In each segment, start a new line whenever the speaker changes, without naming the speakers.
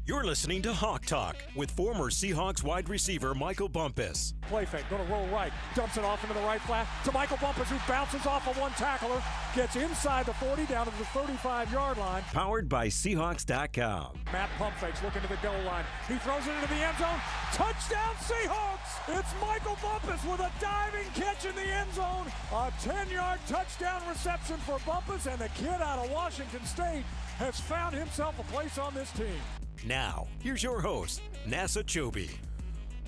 You're listening to Hawk Talk with former Seahawks wide receiver Michael Bumpus.
Play fake, going to roll right, dumps it off into the right flat to Michael Bumpus, who bounces off of one tackler, gets inside the 40, down to the 35-yard line.
Powered by Seahawks.com.
Matt pump fakes, looking to the goal line. He throws it into the end zone. Touchdown Seahawks! It's Michael Bumpus with a diving catch in the end zone. A 10-yard touchdown reception for Bumpus, and the kid out of Washington State has found himself a place on this team.
Now, here's your host, Nasser Kyobe.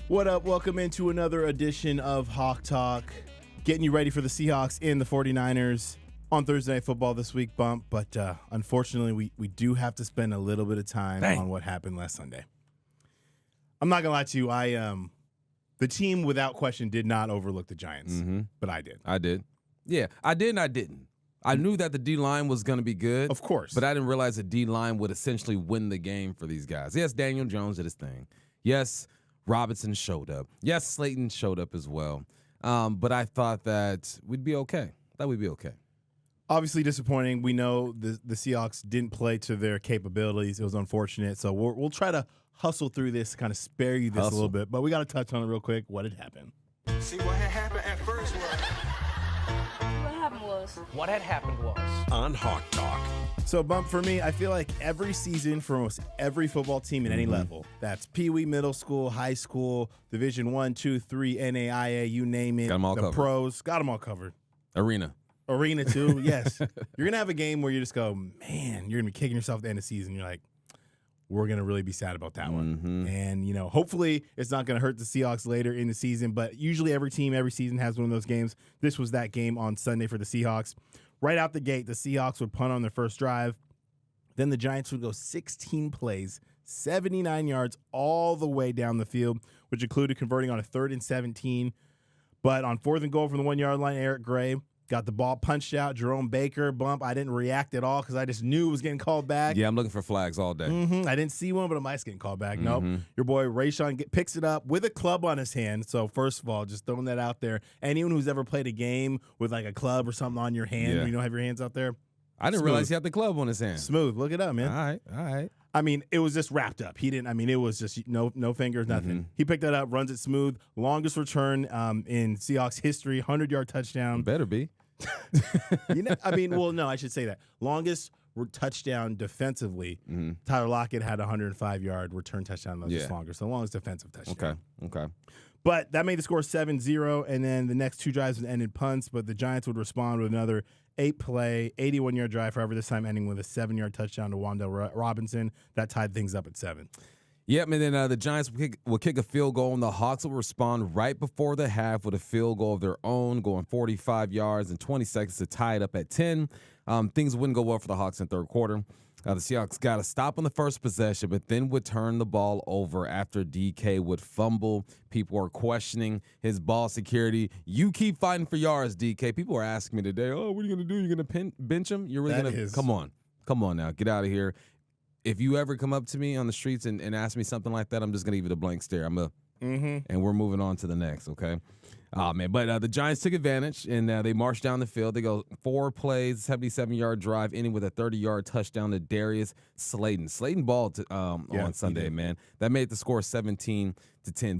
What up? Welcome into another edition of Hawk Talk. Getting you ready for the Seahawks and the 49ers on Thursday Night Football this week, Bump. But unfortunately, we do have to spend a little bit of time on what happened last Sunday. I'm not going to lie to you. The team, without question, did not overlook the Giants. But I did.
I did. Yeah, I did and I didn't. I knew that the D-line was going to be good.
Of course.
But I didn't realize the D-line would essentially win the game for these guys. Yes, Daniel Jones did his thing. Yes, Robinson showed up. Yes, Slayton showed up as well. But I thought that we'd be okay.
Obviously disappointing. We know the Seahawks didn't play to their capabilities. It was unfortunate. So we'll try to hustle through this, kind of spare you this a little bit. But we got to touch on it real quick. What had happened?
See, what had happened at first
What had happened was
On Hawk Talk.
So, Bump, for me, I feel like every season for almost every football team at any level, that's Pee Wee, middle school, high school, Division 1, 2, 3, NAIA, you name it.
Got 'em all
the
covered.
pros, got them all covered.
Arena
too, yes. You're going to have a game where you just go, man, you're going to be kicking yourself at the end of the season. You're like, we're going to really be sad about that one. And, hopefully it's not going to hurt the Seahawks later in the season, but usually every team, every season has one of those games. This was that game on Sunday for the Seahawks. Right out the gate, the Seahawks would punt on their first drive. Then the Giants would go 16 plays, 79 yards all the way down the field, which included converting on a 3rd and 17. But on 4th and goal from the 1-yard line, Eric Gray got the ball punched out. Jerome Baker, Bump. I didn't react at all because I just knew it was getting called back.
Yeah, I'm looking for flags all day.
I didn't see one, but it might's getting called back. Nope. Your boy Rayshon picks it up with a club on his hand. So first of all, just throwing that out there. Anyone who's ever played a game with like a club or something on your hand, when you don't have your hands out there.
I didn't realize he had the club on his hand.
Smooth. Look it up, man.
All right.
I mean, it was just wrapped up. It was just no fingers, nothing. He picked that up, runs it smooth. Longest return in Seahawks history, 100-yard touchdown.
Better be.
I should say that. Longest touchdown defensively. Tyler Lockett had a 105-yard return touchdown. That was just longer. So the longest defensive touchdown.
Okay.
But that made the score 7-0, and then the next two drives would end in punts, but the Giants would respond with another 8-play, 81-yard drive, however, this time ending with a 7-yard touchdown to Wan'Dale Robinson. That tied things up at 7.
Yep, and then the Giants will kick a field goal, and the Hawks will respond right before the half with a field goal of their own, going 45 yards and 20 seconds to tie it up at 10. Things wouldn't go well for the Hawks in third quarter. The Seahawks got a stop on the first possession, but then would turn the ball over after DK would fumble. People are questioning his ball security. You keep fighting for yards, DK. People are asking me today, what are you going to do? You're going to bench him? You're really going to – come on now. Get out of here. If you ever come up to me on the streets and ask me something like that, I'm just going to give it a blank stare. And we're moving on to the next, okay? Oh, man. But the Giants took advantage, and they marched down the field. They go 4 plays, 77-yard drive, ending with a 30-yard touchdown to Darius Slayton. Slayton balled on Sunday, man. That made the score 17-10.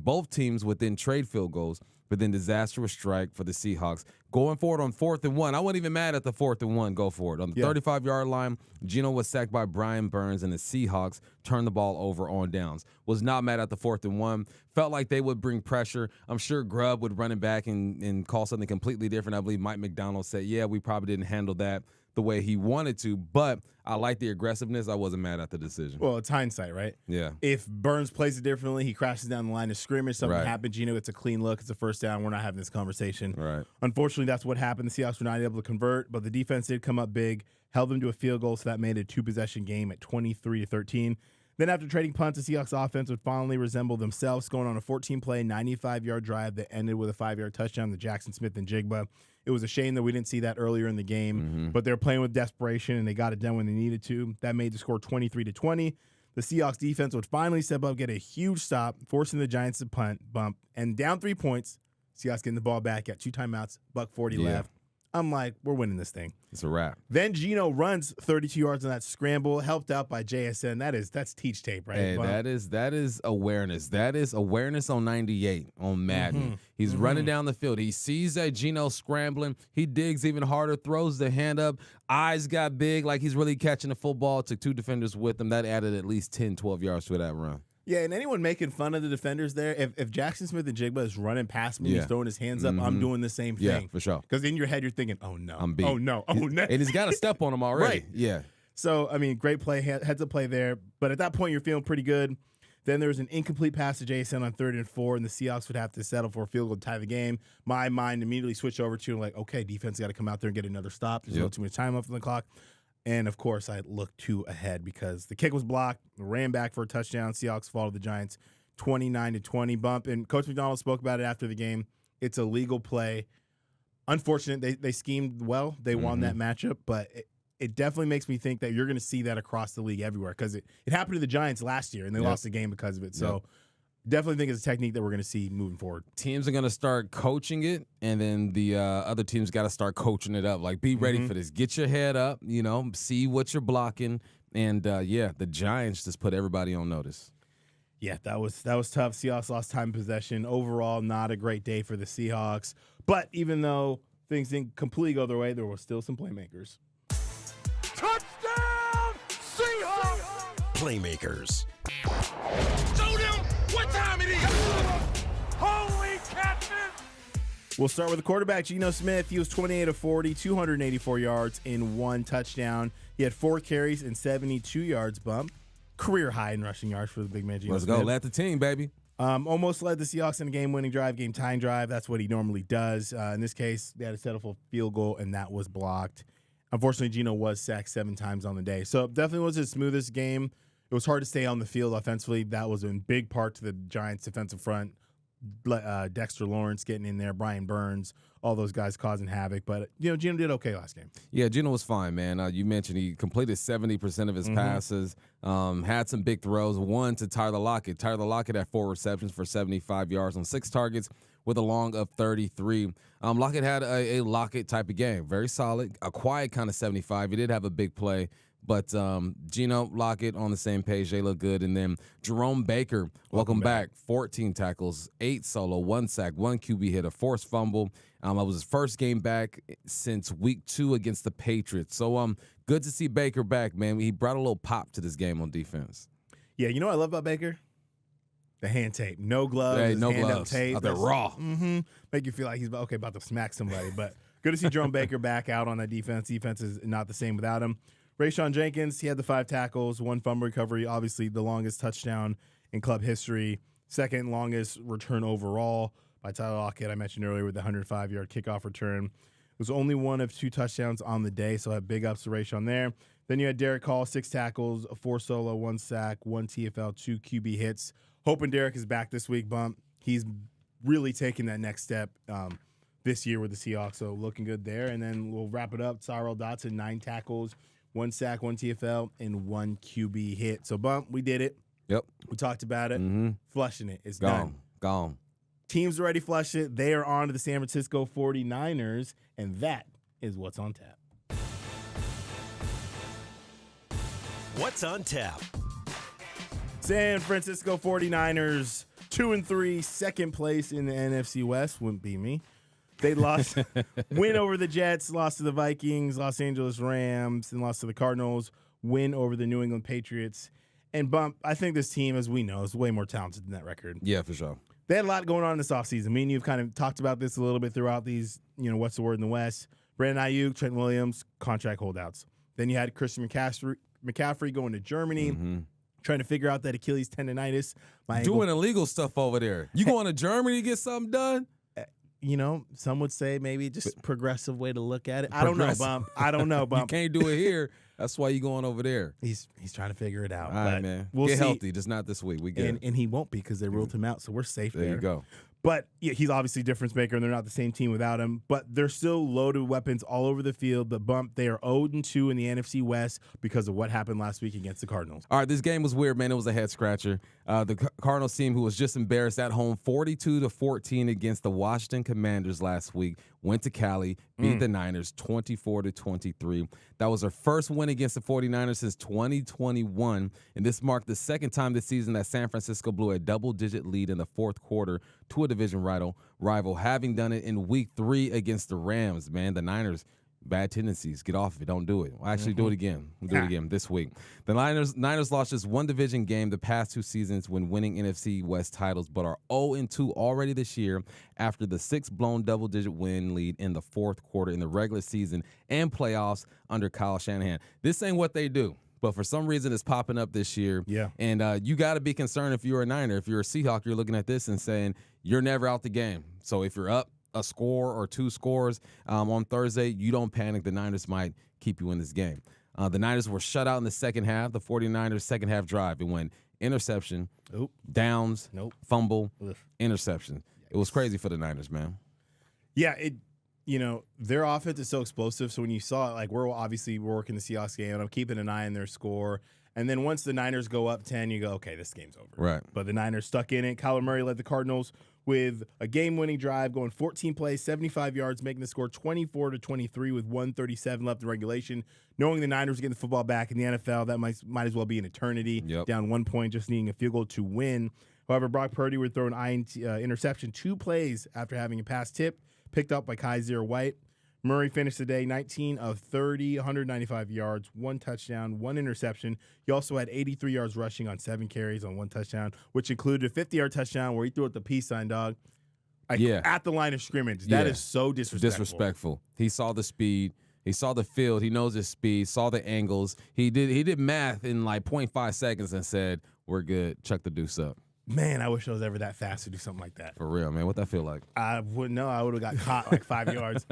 Both teams within trade field goals, but then disastrous strike for the Seahawks. Going forward on 4th and 1. I wasn't even mad at the 4th and 1. Go for it. On the 35-yard line, Geno was sacked by Brian Burns, and the Seahawks turned the ball over on downs. Was not mad at the 4th and 1. Felt like they would bring pressure. I'm sure Grubb would run it back and call something completely different. I believe Mike McDonald said, we probably didn't handle that the way he wanted to, but I like the aggressiveness. I wasn't mad at the decision.
Well, it's hindsight, right?
Yeah.
If Burns plays it differently, he crashes down the line of scrimmage, something happened, Geno, it's a clean look, it's a first down, we're not having this conversation.
Right.
Unfortunately, that's what happened. The Seahawks were not able to convert, but the defense did come up big, held them to a field goal, so that made a 2-possession game at 23-13. Then after trading punts, the Seahawks offense would finally resemble themselves, going on a 14-play, 95-yard drive that ended with a 5-yard touchdown to Jackson Smith and Jigba. It was a shame that we didn't see that earlier in the game, but they were playing with desperation, and they got it done when they needed to. That made the score 23-20. The Seahawks defense would finally step up, get a huge stop, forcing the Giants to punt, bump, and down 3 points. Seahawks getting the ball back at 2 timeouts, $1:40 left. I'm like, we're winning this thing.
It's a wrap.
Then Geno runs 32 yards on that scramble, helped out by JSN. That's teach tape, right?
Hey, that is awareness. That is awareness on 98 on Madden. He's running down the field. He sees that Geno scrambling. He digs even harder, throws the hand up. Eyes got big, like he's really catching the football. Took 2 defenders with him. That added at least 10, 12 yards to that run.
Yeah, and anyone making fun of the defenders there, if Jackson Smith and Jigba is running past me, he's throwing his hands up, I'm doing the same thing.
Yeah, for sure.
Because in your head, you're thinking, oh, no.
I'm beat.
Oh, no. Oh, no.
And he's got a step on him already.
Right.
Yeah.
So, I mean, great play, heads up play there. But at that point, you're feeling pretty good. Then there was an incomplete pass to Jason on 3rd and 4, and the Seahawks would have to settle for a field goal to tie the game. My mind immediately switched over to, like, okay, defense got to come out there and get another stop. There's no too much time left on the clock. And, of course, I looked 2 ahead because the kick was blocked, ran back for a touchdown. Seahawks followed the Giants 29-20 bump. And Coach McDonald spoke about it after the game. It's a legal play. Unfortunate, they schemed well. They won that matchup, but it definitely makes me think that you're going to see that across the league everywhere because it happened to the Giants last year, and they lost the game because of it. So definitely think it's a technique that we're going to see moving forward.
Teams are going to start coaching it, and then the other teams got to start coaching it up. Like, be ready for this. Get your head up, see what you're blocking. And, the Giants just put everybody on notice.
Yeah, that was tough. Seahawks lost time possession. Overall, not a great day for the Seahawks. But even though things didn't completely go their way, there were still some playmakers.
Touchdown, Seahawks!
Playmakers.
Showdown! What time it is?
Holy catfish!
We'll start with the quarterback, Geno Smith. He was 28 of 40, 284 yards in 1 touchdown. He had 4 carries and 72 yards bump. Career high in rushing yards for the big man, Geno
Let's
Smith.
go. Let the team, baby.
Almost led the Seahawks in a game-winning drive, game-tying drive. That's what he normally does. In this case, they had to settle for a field goal, and that was blocked. Unfortunately, Geno was sacked 7 times on the day. So definitely was his smoothest game. It was hard to stay on the field offensively. That was in big part to the Giants' defensive front. Dexter Lawrence getting in there, Brian Burns, all those guys causing havoc. But, Geno did okay last game.
Yeah, Geno was fine, man. You mentioned he completed 70% of his passes, had some big throws, one to Tyler Lockett. Tyler Lockett had 4 receptions for 75 yards on 6 targets with a long of 33. Lockett had a Lockett type of game, very solid, a quiet kind of 75. He did have a big play. But Geno, Lockett on the same page. They look good. And then Jerome Baker, welcome back. 14 tackles, 8 solo, 1 sack, 1 QB hit, a forced fumble. It was his first game back since week 2 against the Patriots. So good to see Baker back, man. He brought a little pop to this game on defense.
Yeah, you know what I love about Baker? The hand tape. No gloves.
Hey, no
hand
gloves.
Tape.
Out there raw.
Make you feel like he's about to smack somebody. But good to see Jerome Baker back out on that defense. Defense is not the same without him. Rayshon Jenkins, he had the 5 tackles, 1 fumble recovery, obviously the longest touchdown in club history, second longest return overall by Tyler Lockett, I mentioned earlier, with the 105-yard kickoff return. It was only 1 of 2 touchdowns on the day, so I had big ups to Rayshon there. Then you had Derek Hall, 6 tackles, 4 solo, 1 sack, 1 TFL, 2 QB hits. Hoping Derek is back this week, Bump. He's really taking that next step this year with the Seahawks, so looking good there. And then we'll wrap it up. Tyrell Dotson, 9 tackles, 1 sack, 1 TFL, and 1 QB hit. So, Bump, we did it.
Yep.
We talked about it. Flushing it. It's
Gone.
done.
Gone.
Teams already flushed it. They are on to the San Francisco 49ers, and that is what's on tap.
What's on tap?
San Francisco 49ers, 2-3, second place in the NFC West. Wouldn't be me. They lost, win over the Jets, lost to the Vikings, Los Angeles Rams, and lost to the Cardinals, win over the New England Patriots. And Bump, I think this team, as we know, is way more talented than that record.
Yeah, for sure.
They had a lot going on this offseason. Me and you've kind of talked about this a little bit throughout these, what's the word in the West. Brandon Ayuk, Trent Williams, contract holdouts. Then you had Christian McCaffrey going to Germany, trying to figure out that Achilles tendonitis.
Doing illegal stuff over there. You going to Germany to get something done?
Some would say maybe just progressive way to look at it. I don't know, Bump. I don't know, Bump.
You can't do it here. That's why you going over there.
He's trying to figure it out.
All right, man.
We'll
get
see.
healthy, just not this week. We get
and he won't be because they ruled him out, so we're safe there.
There you go.
But yeah, he's obviously a difference maker, and they're not the same team without him. But they're still loaded with weapons all over the field. But they are 0-2 in the NFC West because of what happened last week against the Cardinals.
All right, this game was weird, man. It was a head scratcher. The Cardinals team, who was just embarrassed at home, 42-14 against the Washington Commanders last week, went to Cali, beat the Niners 24-23. That was their first win against the 49ers since 2021, and this marked the second time this season that San Francisco blew a double-digit lead in the fourth quarter to a division rival, having done it in Week 3 against the Rams. Man, the Niners, bad tendencies. Get off of it. Don't do it. Well, actually, do it again. We'll do it again this week. The Niners lost just one division game the past 2 seasons when winning NFC West titles, but are 0-2 already this year after the 6 blown double-digit win lead in the fourth quarter in the regular season and playoffs under Kyle Shanahan. This ain't what they do. But for some reason, it's popping up this year.
Yeah.
And you got to be concerned if you're a Niner. If you're a Seahawk, you're looking at this and saying, you're never out the game. So if you're up a score or 2 scores on Thursday, you don't panic. The Niners might keep you in this game. The Niners were shut out in the second half. The 49ers' second half drive, it went interception, downs, fumble, interception. It was crazy for the Niners, man.
Yeah, their offense is so explosive. So when you saw it, like we're working the Seahawks game, and I'm keeping an eye on their score. And then once the Niners go up 10, you go, okay, this game's over.
Right.
But the Niners stuck in it. Kyler Murray led the Cardinals with a game-winning drive, going 14 plays, 75 yards, making the score 24-23 with 1:37 left in regulation. Knowing the Niners were getting the football back in the NFL, that might as well be an eternity.
Yep.
Down 1 point, just needing a field goal to win. However, Brock Purdy would throw an interception 2 plays after having a pass tipped, picked up by Kaiser White. Murray finished the day 19 of 30, 195 yards, 1 touchdown, 1 interception. He also had 83 yards rushing on 7 carries on 1 touchdown, which included a 50-yard touchdown where he threw it the peace sign, dog. At the line of scrimmage. That is so disrespectful.
He saw the speed. He saw the field. He knows his speed, saw the angles. He did math in like 0.5 seconds and said, we're good. Chuck the deuce up.
Man, I wish I was ever that fast to do something like that.
For real, man. What that feel like?
I wouldn't know. I would have got caught like 5 yards.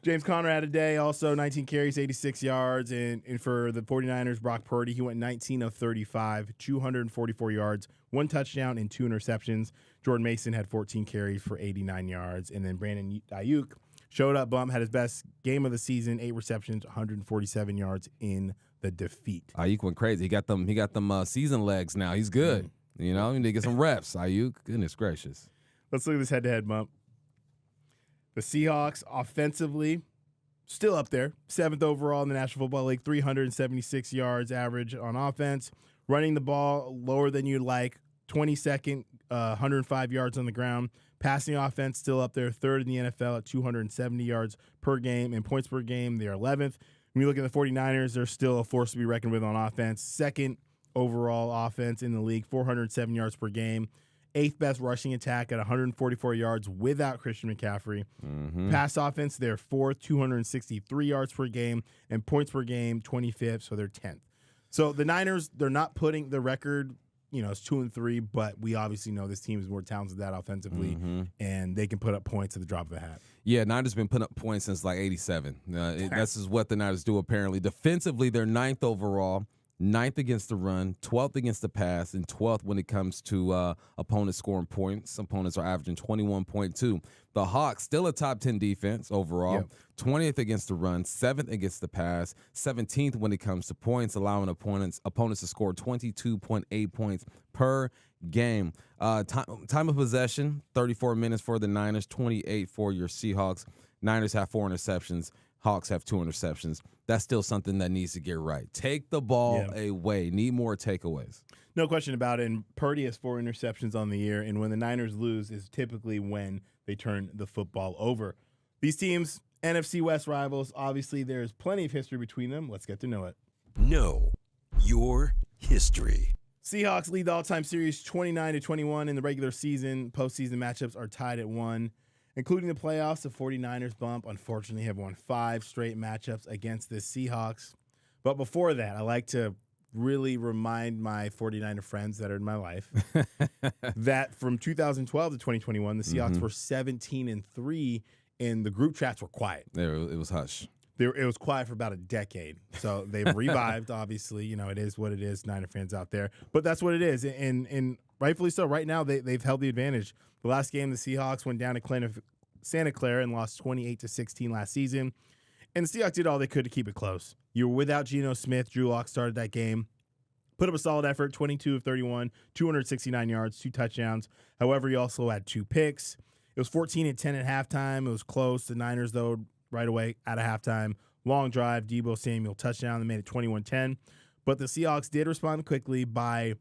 James Conner had a day, also 19 carries, 86 yards. And for the 49ers, Brock Purdy, he went 19 of 35, 244 yards, 1 touchdown, and 2 interceptions. Jordan Mason had 14 carries for 89 yards. And then Brandon Ayuk showed up, had his best game of the season, 8 receptions, 147 yards in the defeat.
Ayuk went crazy. He got them season legs now. He's good. Mm-hmm. You know, you need to get some reps, Ayuk. Goodness gracious.
Let's look at this head-to-head, Bump. The Seahawks offensively still up there, 7th overall in the National Football League, 376 yards average on offense. Running the ball lower than you'd like, 22nd, 105 yards on the ground. Passing offense still up there, 3rd in the NFL at 270 yards per game. And points per game, they are 11th. When you look at the 49ers, they're still a force to be reckoned with on offense. 2nd overall offense in the league, 407 yards per game. 8th best rushing attack at 144 yards without Christian McCaffrey. Mm-hmm. Pass offense, they're 4th, 263 yards per game. And points per game, 25th, so they're 10th. So the Niners, they're not putting the record, it's 2-3, but we obviously know this team is more talented than that offensively, and they can put up points at the drop of a hat.
Yeah, Niners been putting up points since like 87. This is what the Niners do apparently. Defensively, they're 9th overall. 9th against the run, 12th against the pass, and 12th when it comes to opponents scoring points. Opponents are averaging 21.2. The Hawks, still a top 10 defense overall, 20th against the run, 7th against the pass, 17th when it comes to points, allowing opponents to score 22.8 points per game. Time of possession, 34 minutes for the Niners, 28 for your Seahawks. Niners have 4 interceptions. Hawks have 2 interceptions. That's still something that needs to get right. Take the ball away. Need more takeaways.
No question about it. And Purdy has 4 interceptions on the year. And when the Niners lose is typically when they turn the football over. These teams, NFC West rivals, obviously there's plenty of history between them. Let's get to know it.
Know your history.
Seahawks lead the all-time series 29-21 in the regular season. Postseason matchups are tied at 1. Including the playoffs, the 49ers unfortunately have won 5 straight matchups against the Seahawks. But before that, I like to really remind my 49er friends that are in my life that from 2012 to 2021, the Seahawks were 17-3, and the group chats were quiet.
It was hush.
it was quiet for about a decade. So they've revived, obviously. You know, it is what it is, Niner fans out there. But that's what it is. And rightfully so. Right now, they've held the advantage. The last game, the Seahawks went down to Santa Clara and lost 28-16 last season. And the Seahawks did all they could to keep it close. You were without Geno Smith. Drew Lock started that game. Put up a solid effort, 22 of 31, 269 yards, 2 touchdowns. However, he also had 2 picks. It was 14-10 at halftime. It was close. The Niners, though, right away out of halftime. Long drive, Deebo Samuel touchdown. They made it 21-10. But the Seahawks did respond quickly by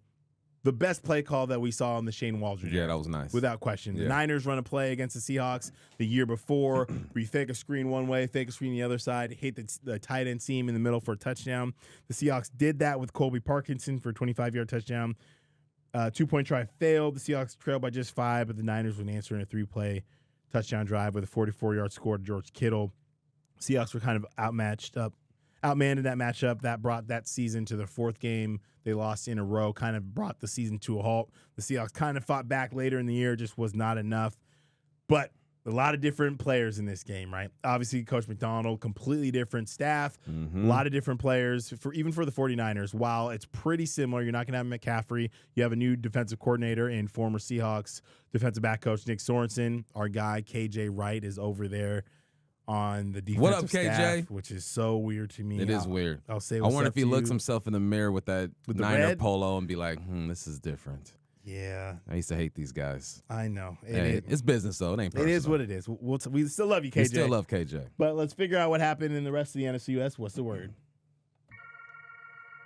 the best play call that we saw in the Shane Waldron.
Yeah, that was nice.
Without question.
Yeah.
The Niners run a play against the Seahawks the year before where you fake a screen one way, fake a screen the other side, hit the tight end seam in the middle for a touchdown. The Seahawks did that with Colby Parkinson for a 25-yard touchdown. 2-point try failed. The Seahawks trailed by just 5, but the Niners would answer in a 3-play touchdown drive with a 44-yard score to George Kittle. Seahawks were kind of outmanned in that matchup. That brought that season to their 4th game they lost in a row, kind of brought the season to a halt. The Seahawks kind of fought back later in the year, just was not enough. But a lot of different players in this game, right? Obviously, Coach McDonald, completely different staff, a lot of different players, even for the 49ers. While it's pretty similar, you're not going to have McCaffrey. You have a new defensive coordinator and former Seahawks defensive back coach Nick Sorensen. Our guy, KJ Wright, is over there on the defensive
What up, KJ?
staff, which is so weird to me.
It is weird.
I'll say
I
what's
wonder
up
if he
to
looks
you.
himself in the mirror with that
With the
Niner
red?
polo and be like, this is different.
Yeah,
I used to hate these guys.
I know.
It's business, though. It ain't personal.
It is what it is. We still love you, KJ.
We still love KJ.
But let's figure out what happened in the rest of the NFC West. What's the word?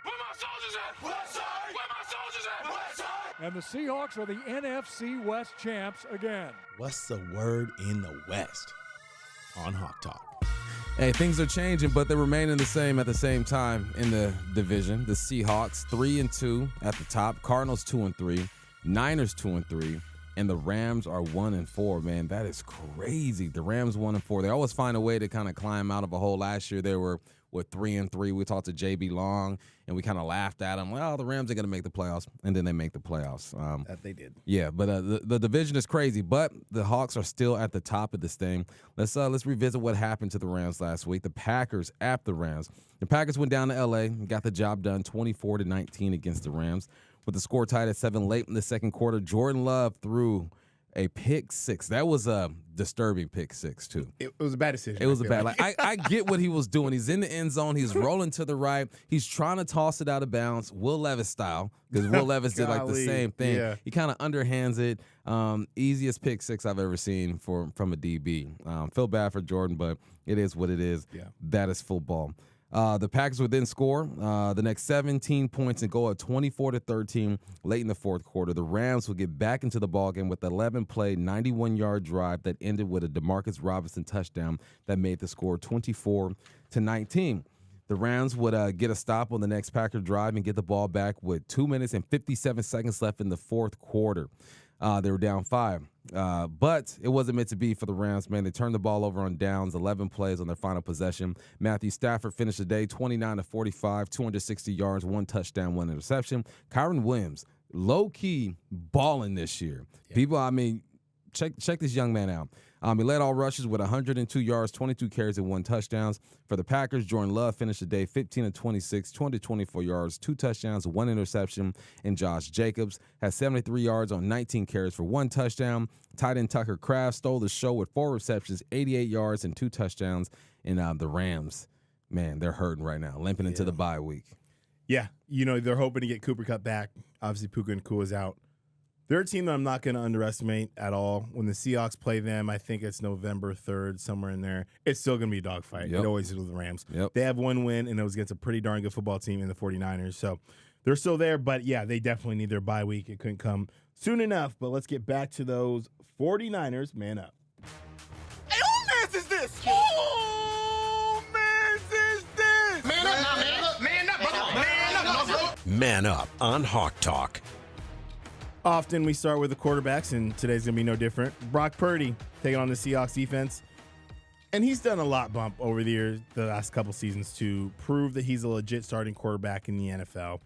Where my soldiers at? West side. Where my soldiers at? West side.
And the Seahawks are the NFC West champs again.
What's the word in the West? On Hawk Talk.
Hey, things are changing, but they're remaining the same at the same time in the division. The Seahawks 3-2 at the top, Cardinals 2-3, Niners 2-3, and the Rams are 1-4. Man, that is crazy. The Rams 1-4. They always find a way to kind of climb out of a hole. Last year they were 3-3. We talked to JB Long and we kind of laughed at them. Well, the Rams are going to make the playoffs, and then they make the playoffs.
That they did.
Yeah, but the division is crazy, but the Hawks are still at the top of this thing. Let's revisit what happened to the Rams last week. The Packers at the Rams. The Packers went down to L.A. and got the job done 24-19 against the Rams. With the score tied at 7 late in the second quarter, Jordan Love threw a pick 6. That was a disturbing pick 6, too.
It was a bad decision.
It was a bad. I get what he was doing. He's in the end zone. He's rolling to the right. He's trying to toss it out of bounds, Will Levis style, because Will Levis did like the same thing.
Yeah.
He kind of underhands it. Easiest pick 6 I've ever seen from a DB. Feel bad for Jordan, but it is what it is.
Yeah.
That is football. The Packers would then score the next 17 points and go up 24-13 late in the fourth quarter. The Rams would get back into the ballgame with 11-play, 91-yard drive that ended with a DeMarcus Robinson touchdown that made the score 24-19. The Rams would get a stop on the next Packer drive and get the ball back with 2 minutes and 57 seconds left in the fourth quarter. They were down 5. But it wasn't meant to be for the Rams, man. They turned the ball over on downs, 11 plays on their final possession. Matthew Stafford finished the day 29-45, 260 yards, 1 touchdown, 1 interception. Kyron Williams, low-key balling this year. Yeah. People, check this young man out. He led all rushes with 102 yards, 22 carries, and 1 touchdown. For the Packers, Jordan Love finished the day 15-26, 224 yards, 2 touchdowns, 1 interception. And Josh Jacobs had 73 yards on 19 carries for 1 touchdown. Tight end Tucker Kraft stole the show with 4 receptions, 88 yards, and 2 touchdowns. And the Rams, man, they're hurting right now, limping into the bye week.
Yeah, they're hoping to get Cooper Kupp back. Obviously, Puka Nacua is out. They're a team that I'm not going to underestimate at all. When the Seahawks play them, I think it's November 3rd, somewhere in there. It's still going to be a dogfight.
Yep.
It always is with the Rams.
Yep.
They have 1 win, and it was against a pretty darn good football team in the 49ers. So they're still there, but, yeah, they definitely need their bye week. It couldn't come soon enough. But let's get back to those 49ers. Man up.
Hey, who mans is this? Who mans is this? Man up now, man up. Man up, brother. Man up, brother.
Man up on Hawk Talk.
Often we start with the quarterbacks, and today's going to be no different. Brock Purdy taking on the Seahawks defense. And he's done a lot bump over the years, the last couple seasons, to prove that he's a legit starting quarterback in the NFL.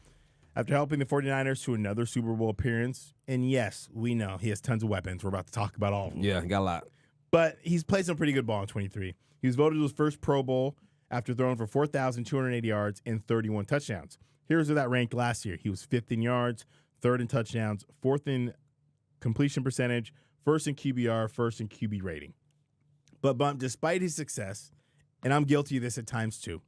After helping the 49ers to another Super Bowl appearance, and yes, we know he has tons of weapons. We're about to talk about all of them.
Yeah, got a lot.
But he's played some pretty good ball in 23. He was voted his first Pro Bowl after throwing for 4,280 yards and 31 touchdowns. Here's where that ranked last year. He was 5th in yards, 3rd in touchdowns, 4th in completion percentage, 1st in QBR, 1st in QB rating. But Bump, despite his success, and I'm guilty of this at times too,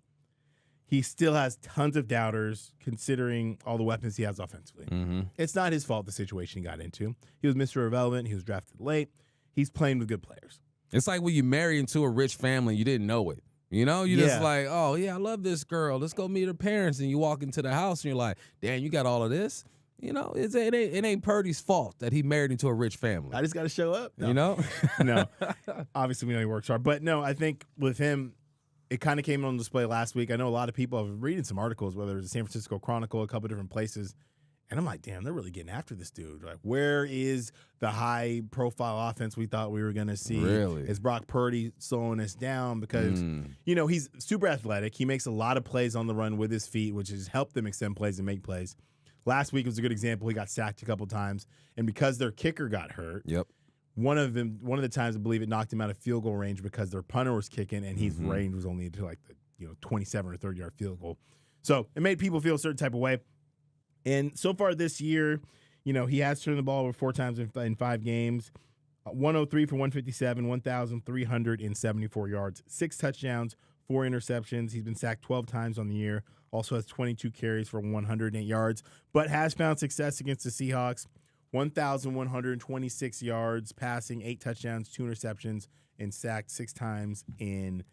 he still has tons of doubters considering all the weapons he has offensively.
Mm-hmm.
It's not his fault the situation he got into. He was Mr. Irrelevant. He was drafted late. He's playing with good players.
It's like when you marry into a rich family, you didn't know it. You know, you just like, oh, yeah, I love this girl. Let's go meet her parents. And you walk into the house and you're like, damn, you got all of this? You know, it ain't Purdy's fault that he married into a rich family.
I just got to show up. No.
You know?
No. Obviously, we know he works hard. But no, I think with him, it kind of came on display last week. I know a lot of people have reading some articles, whether it was the San Francisco Chronicle, a couple of different places. And I'm like, damn, they're really getting after this dude. Like, where is the high-profile offense we thought we were going to see?
Really?
Is Brock Purdy slowing us down? Because, you know, he's super athletic. He makes a lot of plays on the run with his feet, which has helped them extend plays and make plays. Last week was a good example. He got sacked a couple times. And because their kicker got hurt, one of the times I believe it knocked him out of field goal range because their punter was kicking and his range was only to like the 27 or 30-yard field goal. So it made people feel a certain type of way. And so far this year, you know, he has turned the ball over 4 times in 5 games, 103 for 157, 1,374 yards, 6 touchdowns, 4 interceptions. He's been sacked 12 times on the year, also has 22 carries for 108 yards, but has found success against the Seahawks, 1,126 yards passing, 8 touchdowns, 2 interceptions, and sacked 6 times in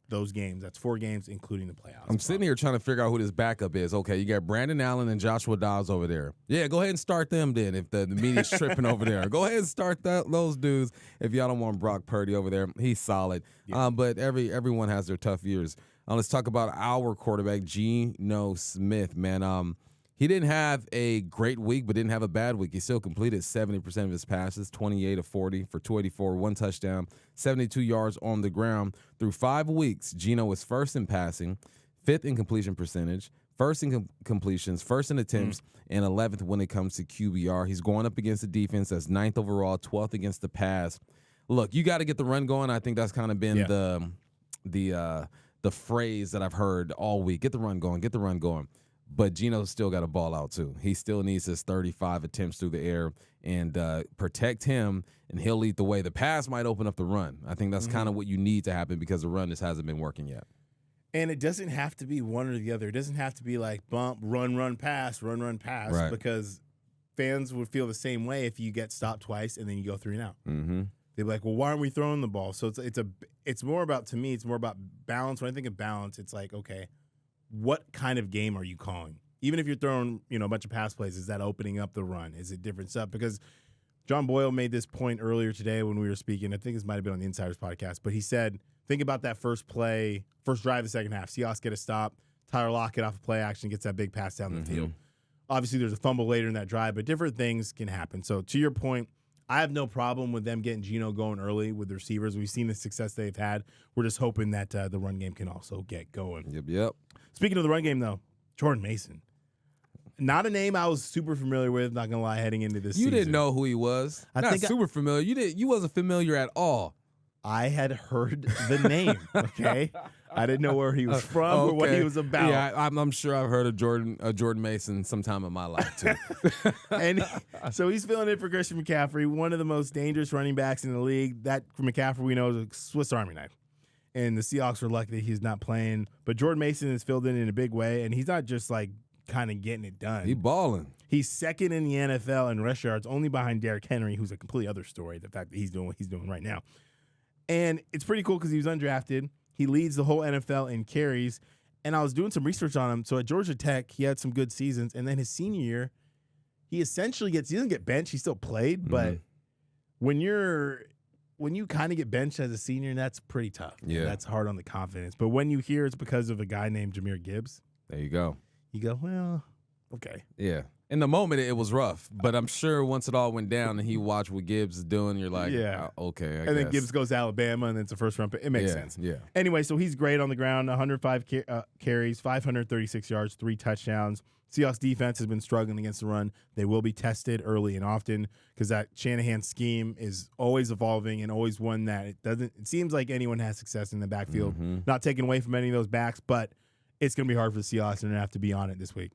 those games. That's 4 games, including the playoffs.
I'm sitting here trying to figure out who this backup is. Okay, you got Brandon Allen and Joshua Dobbs over there. Yeah, go ahead and start them then if the media's tripping over there. Go ahead and start those dudes if y'all don't want Brock Purdy over there. He's solid. Yeah. But everyone has their tough years. Let's talk about our quarterback, Geno Smith, man. He didn't have a great week, but didn't have a bad week. He still completed 70% of his passes, 28 of 40 for 284, 1 touchdown, 72 yards on the ground. Through 5 weeks, Geno was 1st in passing, 5th in completion percentage, 1st in completions, 1st in attempts, and 11th when it comes to QBR. He's going up against the defense that's 9th overall, 12th against the pass. Look, you got to get the run going. I think that's kind of been the phrase that I've heard all week. Get the run going, get the run going. But Geno's still got a ball out, too. He still needs his 35 attempts through the air and protect him, and he'll lead the way. The pass might open up the run. I think that's kind of what you need to happen because the run just hasn't been working yet.
And it doesn't have to be one or the other. It doesn't have to be like bump, run, pass,
right.
Because fans would feel the same way if you get stopped twice and then you go 3 and out.
Mm-hmm.
They'd be like, well, why aren't we throwing the ball? So it's more about, to me, it's more about balance. When I think of balance, it's like, okay, what kind of game are you calling? Even if you're throwing, a bunch of pass plays, is that opening up the run? Is it different stuff? Because John Boyle made this point earlier today when we were speaking. I think this might have been on the Insiders podcast, but he said, think about that first drive of the second half. Seahawks get a stop. Tyler Lockett off a play action gets that big pass down the field. Obviously, there's a fumble later in that drive, but different things can happen. So to your point, I have no problem with them getting Geno going early with the receivers. We've seen the success they've had. We're just hoping that the run game can also get going.
Yep.
Speaking of the run game, though, Jordan Mason. Not a name I was super familiar with, not going to lie, heading into this season.
You didn't know who he was. Not super familiar. You wasn't familiar at all.
I had heard the name, okay? I didn't know where he was from or what he was about.
Yeah, I'm sure I've heard of Jordan Mason sometime in my life, too.
And so he's filling in for Christian McCaffrey, one of the most dangerous running backs in the league. That, for McCaffrey, we know is a Swiss Army knife. And the Seahawks are lucky that he's not playing. But Jordan Mason is filled in a big way, and he's not just, kind of getting it done.
He balling.
He's second in the NFL in rush yards, only behind Derrick Henry, who's a completely other story, the fact that he's doing what he's doing right now. And it's pretty cool because he was undrafted. He leads the whole NFL in carries. And I was doing some research on him. So at Georgia Tech, he had some good seasons. And then his senior year, he essentially he doesn't get benched. He still played. But when you kind of get benched as a senior, that's pretty tough.
Yeah.
That's hard on the confidence. But when you hear it's because of a guy named Jahmyr Gibbs.
There you go.
You go, well, okay.
Yeah. In the moment, it was rough. But I'm sure once it all went down and he watched what Gibbs is doing, you're like, okay, I guess.
Then Gibbs goes to Alabama, and then it's a first-round pick. It makes sense.
Yeah.
Anyway, so he's great on the ground, 105 carries, 536 yards, 3 touchdowns, Seahawks defense has been struggling against the run. They will be tested early and often because that Shanahan scheme is always evolving and always one that it seems like anyone has success in the backfield. Not taken away from any of those backs, but it's going to be hard for the Seahawks and they're going to have to be on it this week.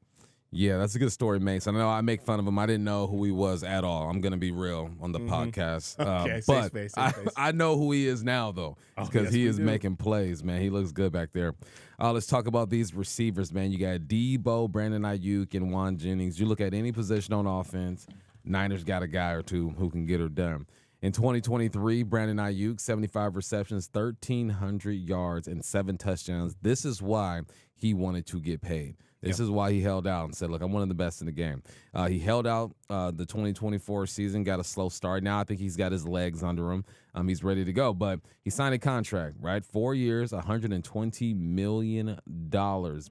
Yeah, that's a good story, Mace. I know I make fun of him. I didn't know who he was at all. I'm going to be real on the podcast.
Okay,
but
safe space.
I know who he is now, though, because he is making plays, man. He looks good back there. Let's talk about these receivers, man. You got Debo, Brandon Ayuk, and Juan Jennings. You look at any position on offense, Niners got a guy or two who can get her done. In 2023, Brandon Ayuk, 75 receptions, 1,300 yards, and 7 touchdowns. This is why he wanted to get paid. This is why he held out and said, look, I'm one of the best in the game. He held out the 2024 season, got a slow start. Now I think he's got his legs under him. He's ready to go. But he signed a contract, right? 4 years, $120 million.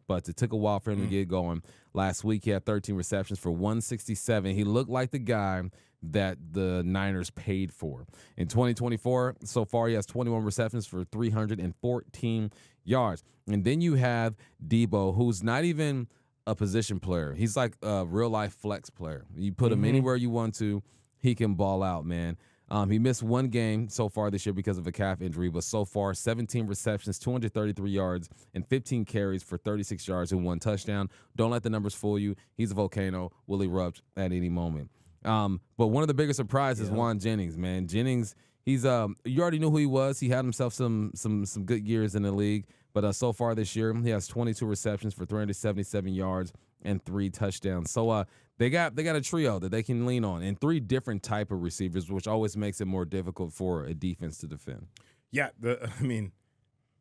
But it took a while for him to get going. Last week, he had 13 receptions for 167. He looked like the guy that the Niners paid for. In 2024, so far, he has 21 receptions for 314 yards. And then you have Debo, who's not even a position player. He's like a real-life flex player. You put him anywhere you want to, he can ball out, man. He missed one game so far this year because of a calf injury, but so far, 17 receptions, 233 yards, and 15 carries for 36 yards and 1 touchdown. Don't let the numbers fool you. He's a volcano, will erupt at any moment. But one of the biggest surprises is Juan Jennings, man. Jennings, he's you already knew who he was. He had himself some good years in the league. But so far this year, he has 22 receptions for 377 yards and 3 touchdowns. So they got a trio that they can lean on and 3 different type of receivers, which always makes it more difficult for a defense to defend.
Yeah,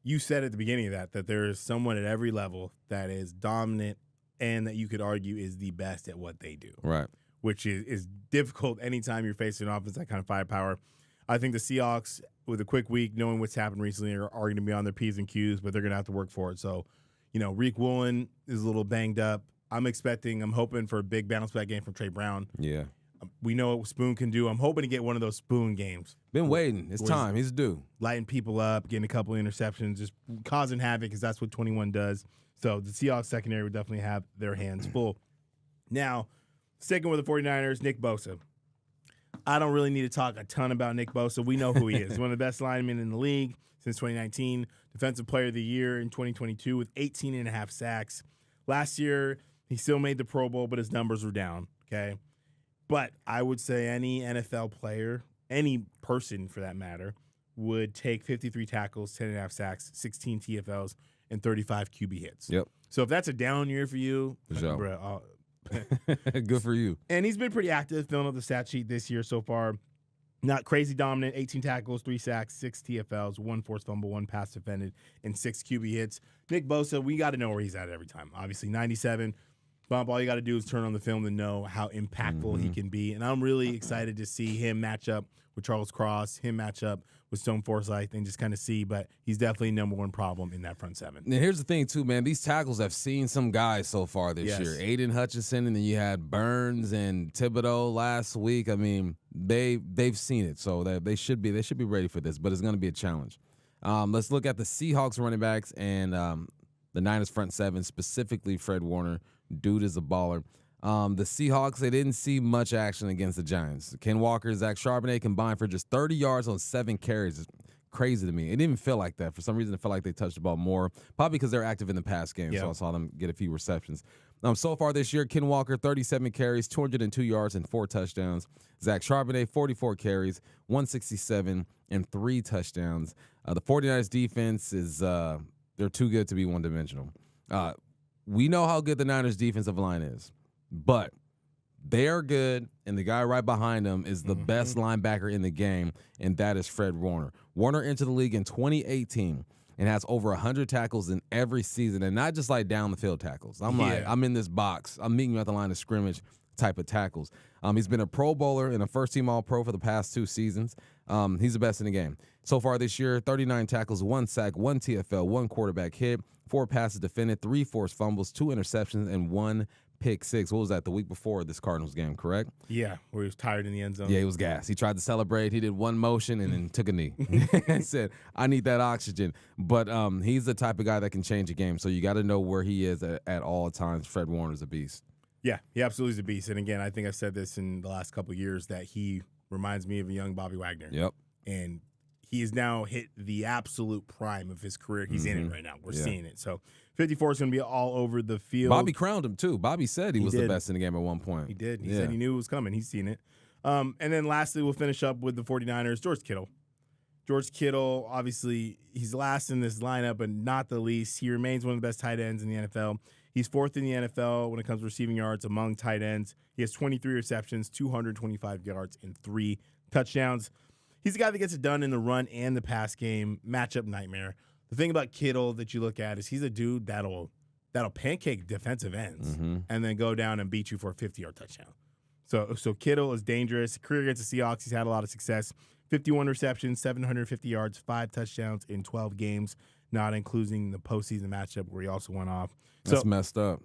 you said at the beginning of that there is someone at every level that is dominant and that you could argue is the best at what they do.
Right.
Which is difficult anytime you're facing an offense that kind of firepower. I think the Seahawks, with a quick week, knowing what's happened recently, are going to be on their P's and Q's, but they're going to have to work for it. So, Reek Woolen is a little banged up. I'm hoping for a big bounce-back game from Trey Brown.
Yeah.
We know what Spoon can do. I'm hoping to get one of those Spoon games.
Been waiting. It's time. He's due.
Lighting people up, getting a couple interceptions, just causing havoc because that's what 21 does. So the Seahawks secondary would definitely have their hands full. Now, sticking with the 49ers, Nick Bosa. I don't really need to talk a ton about Nick Bosa. We know who he is. He's one of the best linemen in the league since 2019. Defensive Player of the Year in 2022 with 18.5 sacks. Last year, he still made the Pro Bowl, but his numbers were down, okay? But I would say any NFL player, any person for that matter, would take 53 tackles, 10.5 sacks, 16 TFLs, and 35 QB hits.
Yep.
So if that's a down year for you,
sure. Good for you.
And he's been pretty active, filling up the stat sheet this year so far. Not crazy dominant, 18 tackles, 3 sacks, 6 TFLs, 1 forced fumble, 1 pass defended, and 6 QB hits. Nick Bosa, we got to know where he's at every time. Obviously, 97. Bump, all you got to do is turn on the film to know how impactful he can be. And I'm really excited to see him match up with Charles Cross, him match up with Stone Forsythe, and just kind of see. But he's definitely number one problem in that front seven.
And here's the thing, too, man. These tackles have seen some guys so far this year. Aiden Hutchinson, and then you had Burns and Thibodeau last week. I mean, they've seen it, so they should be ready for this. But it's going to be a challenge. Let's look at the Seahawks running backs and the Niners front seven, specifically Fred Warner. Dude is a baller. The Seahawks, they didn't see much action against the Giants. Ken Walker and Zach Charbonnet combined for just 30 yards on 7 carries. It's crazy to me. It didn't even feel like that. For some reason, it felt like they touched the ball more, probably because they're active in the pass game, so I saw them get a few receptions. So far this year, Ken Walker, 37 carries, 202 yards, and 4 touchdowns. Zach Charbonnet, 44 carries, 167, and 3 touchdowns. The 49ers defense is they're too good to be one-dimensional. We know how good the Niners defensive line is, but they are good, and the guy right behind them is the best linebacker in the game, and that is Fred Warner. Warner entered the league in 2018 and has over 100 tackles in every season, and not just like down the field tackles. I'm in this box. I'm meeting you at the line of scrimmage type of tackles. He's been a Pro Bowler and a first-team All-Pro for the past 2 seasons. He's the best in the game. So far this year, 39 tackles, 1 sack, 1 TFL, 1 quarterback hit, 4 passes defended, 3 forced fumbles, 2 interceptions, and 1 pick 6. What was that, the week before this Cardinals game, correct?
Yeah, where he was tired in the end zone.
Yeah, he was gassed. He tried to celebrate. He did one motion and then took a knee and said, I need that oxygen. But he's the type of guy that can change a game, so you got to know where he is at all times. Fred Warner's a beast.
Yeah, he absolutely is a beast. And again, I think I've said this in the last couple of years that he reminds me of a young Bobby Wagner.
Yep.
And he has now hit the absolute prime of his career. He's in it right now. We're seeing it. So 54 is going to be all over the field.
Bobby crowned him, too. Bobby said he was
did.
the best in the game at one point.
He did. He said he knew it was coming. He's seen it. And then lastly, we'll finish up with the 49ers, George Kittle. George Kittle, obviously, he's last in this lineup, but not the least. He remains one of the best tight ends in the NFL. He's fourth in the NFL when it comes to receiving yards among tight ends. He has 23 receptions, 225 yards, and 3 touchdowns. He's the guy that gets it done in the run and the pass game. Matchup nightmare. The thing about Kittle that you look at is he's a dude that'll pancake defensive ends and then go down and beat you for a 50-yard touchdown. So Kittle is dangerous. Career against the Seahawks, he's had a lot of success. 51 receptions, 750 yards, 5 touchdowns in 12 games, not including the postseason matchup where he also went off.
That's messed up.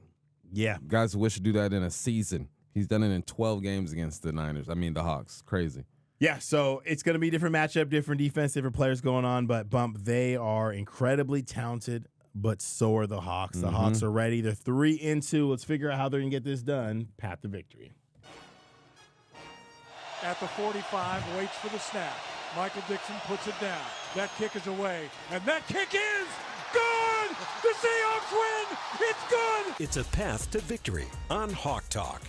Yeah.
Guys wish to do that in a season. He's done it in 12 games against the the Hawks. Crazy.
Yeah, so it's going to be a different matchup, different defense, different players going on. But, Bump, they are incredibly talented, but so are the Hawks. The Hawks are ready. They're 3-2. Let's figure out how they're going to get this done. Path to victory.
At the 45, waits for the snap. Michael Dixon puts it down. That kick is away, and that kick is good! The Seahawks win! It's good!
It's a path to victory on Hawk Talk.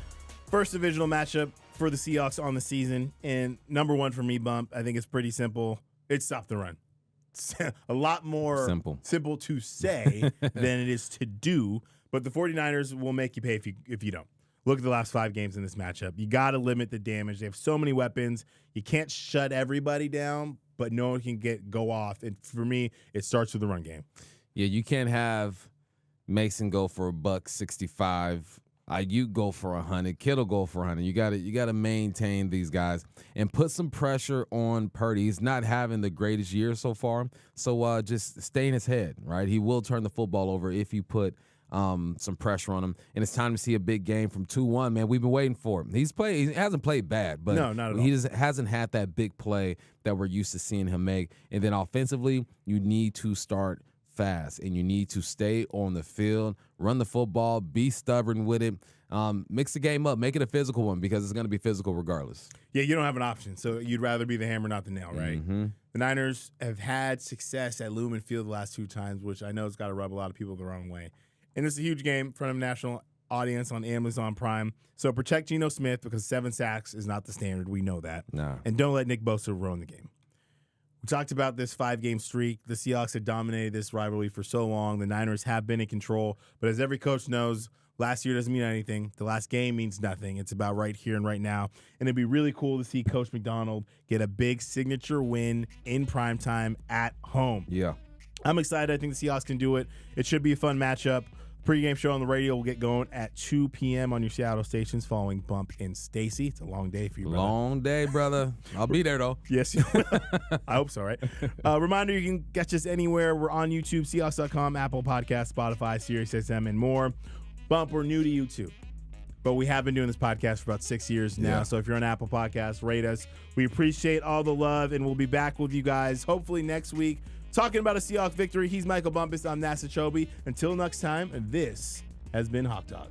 First divisional matchup for the Seahawks on the season. And number one for me, Bump, I think it's pretty simple. It's stop the run. It's a lot more simple to say than it is to do. But the 49ers will make you pay if you don't. Look at the last 5 games in this matchup. You got to limit the damage. They have so many weapons. You can't shut everybody down, but no one can go off. And for me, it starts with the run game.
Yeah, you can't have Mason go for $165. You go for 100. Kittle go for 100. You got to maintain these guys and put some pressure on Purdy. He's not having the greatest year so far, so just stay in his head, right? He will turn the football over if you put some pressure on him, and it's time to see a big game from 2-1. Man, we've been waiting for him. He hasn't played bad, but
no, not at all.
He hasn't had that big play that we're used to seeing him make. And then offensively, you need to start fast, and you need to stay on the field, run the football, be stubborn with it, mix the game up, make it a physical one because it's going to be physical regardless.
Yeah, you don't have an option, so you'd rather be the hammer, not the nail, right? The Niners have had success at Lumen Field the last 2 times, which I know has got to rub a lot of people the wrong way. And it's a huge game in front of a national audience on Amazon Prime. So protect Geno Smith because 7 sacks is not the standard. We know that.
Nah.
And don't let Nick Bosa ruin the game. We talked about this 5-game streak. The Seahawks have dominated this rivalry for so long. The Niners have been in control. But as every coach knows, last year doesn't mean anything. The last game means nothing. It's about right here and right now. And it'd be really cool to see Coach McDonald get a big signature win in primetime at home.
Yeah.
I'm excited. I think the Seahawks can do it. It should be a fun matchup. Pregame show on the radio will get going at 2 p.m. on your Seattle stations following Bump and Stacy. It's a long day for you, brother.
Long day, brother. I'll be there, though.
Yes, you will. I hope so, right? Reminder, you can catch us anywhere. We're on YouTube, Seahawks.com, Apple Podcasts, Spotify, SiriusXM, and more. Bump, we're new to YouTube, but we have been doing this podcast for about 6 years now.
Yeah.
So if you're on Apple Podcasts, rate us. We appreciate all the love, and we'll be back with you guys hopefully next week. Talking about a Seahawks victory, he's Michael Bumpus. I'm Nasser Kyobe. Until next time, this has been Hawk Talk.